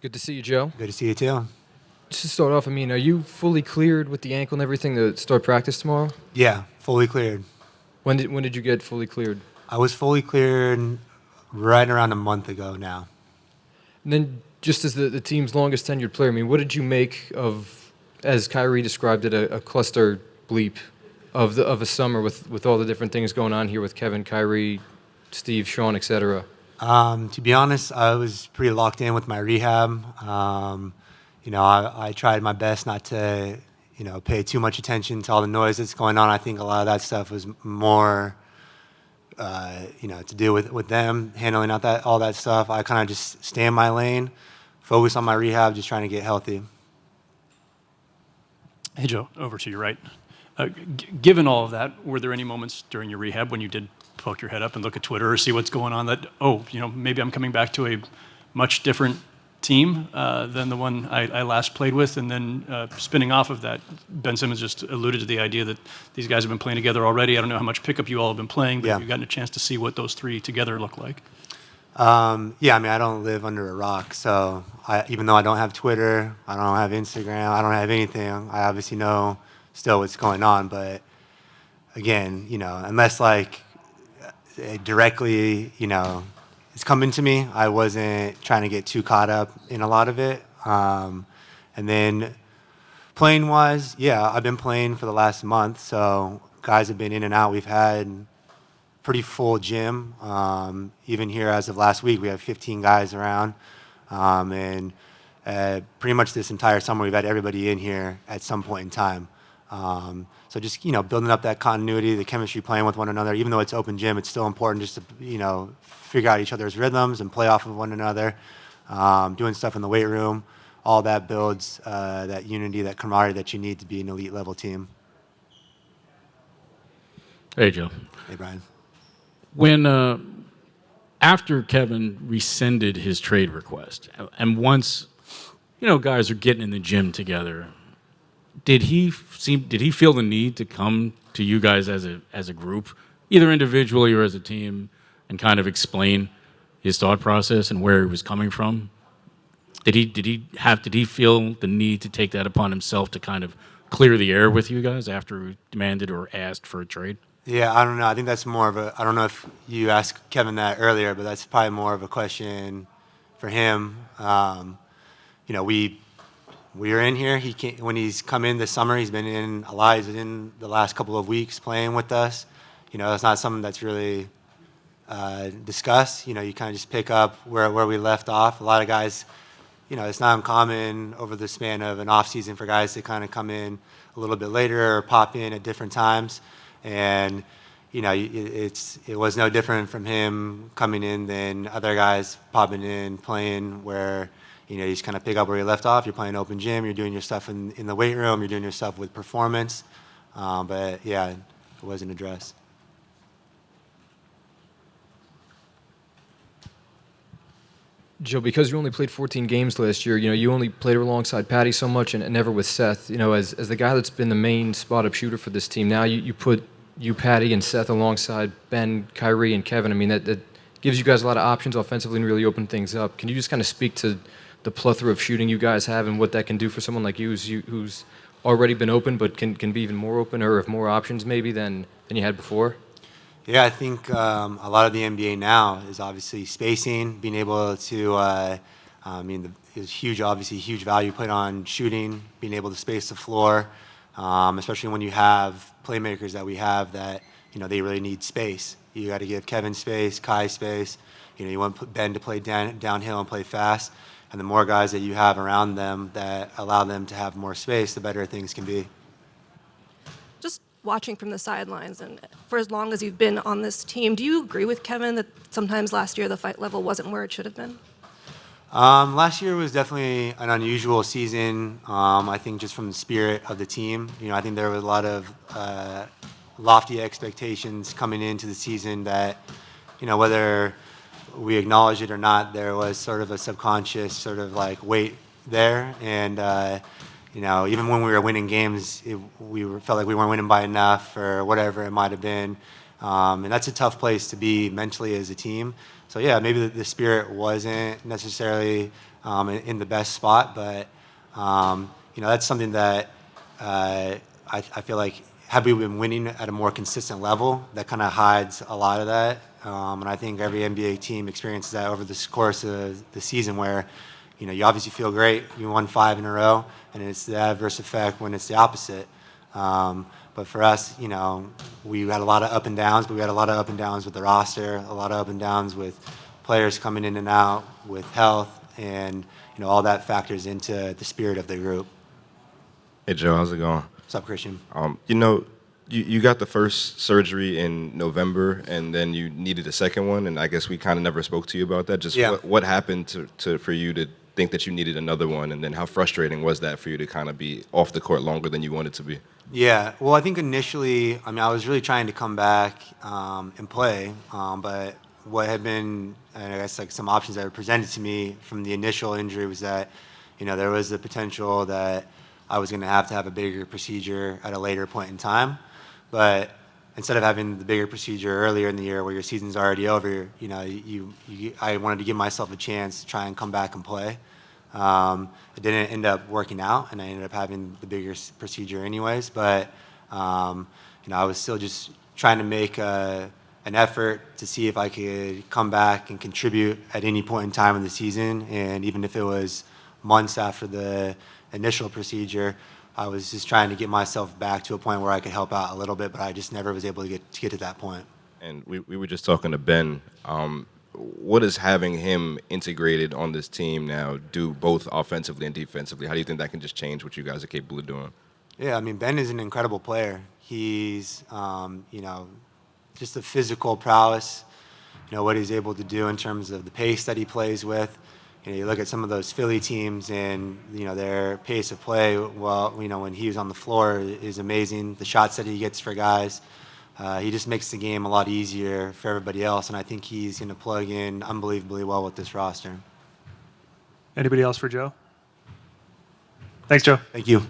Good to see you, Joe. Good to see you too. Just to start off, are you fully cleared with the ankle and everything to start practice tomorrow? Yeah, fully cleared. When did you get fully cleared? I was fully cleared right around a month ago now. And then, just as the team's longest tenured player, what did you make of, as Kyrie described it, a cluster bleep of a summer with all the different things going on here with Kevin, Kyrie, Steve, Sean, etc. To be honest, I was pretty locked in with my rehab. I tried my best not to, pay too much attention to all the noise that's going on. I think a lot of that stuff was more, to do with them handling out that all that stuff. I kind of just stay in my lane, focus on my rehab, just trying to get healthy. Hey, Joe, over to your right. Given all of that, were there any moments during your rehab when you did poke your head up and look at Twitter or see what's going on that, maybe I'm coming back to a much different team than the one I last played with? And then spinning off of that, Ben Simmons just alluded to the idea that these guys have been playing together already. I don't know how much pickup you all have been playing, but Yeah. have you gotten a chance to see what those three together look like? I don't live under a rock, so even though I don't have Twitter, I don't have Instagram, I don't have anything, I obviously know still what's going on. But again, unless it directly, it's coming to me, I wasn't trying to get too caught up in a lot of it. And then playing wise, I've been playing for the last month, so guys have been in and out. We've had pretty full gym. Even here as of last week, we have 15 guys around. And pretty much this entire summer, we've had everybody in here at some point in time. So just, building up that continuity, the chemistry, playing with one another. Even though it's open gym, it's still important just to, figure out each other's rhythms and play off of one another. Doing stuff in the weight room, all that builds that unity, that camaraderie that you need to be an elite level team. Hey, Joe. Hey, Brian. When after Kevin rescinded his trade request, and once guys are getting in the gym together, did he feel the need to come to you guys as a group, either individually or as a team, and kind of explain his thought process and where he was coming from? Did he feel the need to take that upon himself to kind of clear the air with you guys after he demanded or asked for a trade? Yeah, I don't know. I think that's more of I don't know if you asked Kevin that earlier, but that's probably more of a question for him. We are in here. When he's come in this summer, he's been in a lot. He's been in the last couple of weeks playing with us. It's not something that's really discussed. You kind of just pick up where we left off. A lot of guys, it's not uncommon over the span of an off season for guys to kind of come in a little bit later or pop in at different times. And it was no different from him coming in than other guys popping in, playing where you just kind of pick up where you left off. You're playing open gym. You're doing your stuff in the weight room. You're doing your stuff with performance. But it wasn't addressed. Joe, because you only played 14 games last year, you only played alongside Patty so much and never with Seth. As the guy that's been the main spot-up shooter for this team, now you put Patty, and Seth alongside Ben, Kyrie, and Kevin. That gives you guys a lot of options offensively and really open things up. Can you just kind of speak to the plethora of shooting you guys have and what that can do for someone like you who's already been open but can be even more open or have more options maybe than you had before? Yeah, I think a lot of the NBA now is obviously spacing, being able to, there's huge value put on shooting, being able to space the floor, especially when you have playmakers that we have that, they really need space. You got to give Kevin space, Kai space. You want Ben to play downhill and play fast. And the more guys that you have around them that allow them to have more space, the better things can be. Just watching from the sidelines, and for as long as you've been on this team, do you agree with Kevin that sometimes last year the fight level wasn't where it should have been? Last year was definitely an unusual season. I think just from the spirit of the team, I think there was a lot of lofty expectations coming into the season that, whether we acknowledge it or not, there was sort of a subconscious sort of weight there. And, even when we were winning games, felt like we weren't winning by enough or whatever it might have been. And that's a tough place to be mentally as a team. So, maybe the spirit wasn't necessarily in the best spot. But that's something that I feel like had we been winning at a more consistent level, that kind of hides a lot of that. And I think every NBA team experiences that over the course of the season, where you obviously feel great, you won 5 in a row, and it's the adverse effect when it's the opposite. But for us, we had a lot of up and downs, but we had a lot of up and downs with the roster, a lot of up and downs with players coming in and out, with health, and all that factors into the spirit of the group. Hey Joe, how's it going? What's up, Christian? You got the first surgery in November, and then you needed a second one, and I guess we kind of never spoke to you about that. Just Yeah. what happened for you to think that you needed another one, and then how frustrating was that for you to kind of be off the court longer than you wanted to be? Yeah, well, I think initially, I was really trying to come back and play, but what had been, I guess, like some options that were presented to me from the initial injury was that, there was the potential that I was going to have a bigger procedure at a later point in time. But instead of having the bigger procedure earlier in the year where your season's already over, I wanted to give myself a chance to try and come back and play. It didn't end up working out, and I ended up having the bigger procedure anyways. But I was still just trying to make an effort to see if I could come back and contribute at any point in time in the season. And even if it was months after the initial procedure, I was just trying to get myself back to a point where I could help out a little bit, but I just never was able to get to that point. And we were just talking to Ben. What does having him integrated on this team now do, both offensively and defensively? How do you think that can just change what you guys are capable of doing? Yeah, Ben is an incredible player. He's, just the physical prowess, what he's able to do in terms of the pace that he plays with. You look at some of those Philly teams and, their pace of play, well, when he was on the floor is amazing. The shots that he gets for guys, he just makes the game a lot easier for everybody else, and I think he's going to plug in unbelievably well with this roster. Anybody else for Joe? Thanks, Joe. Thank you.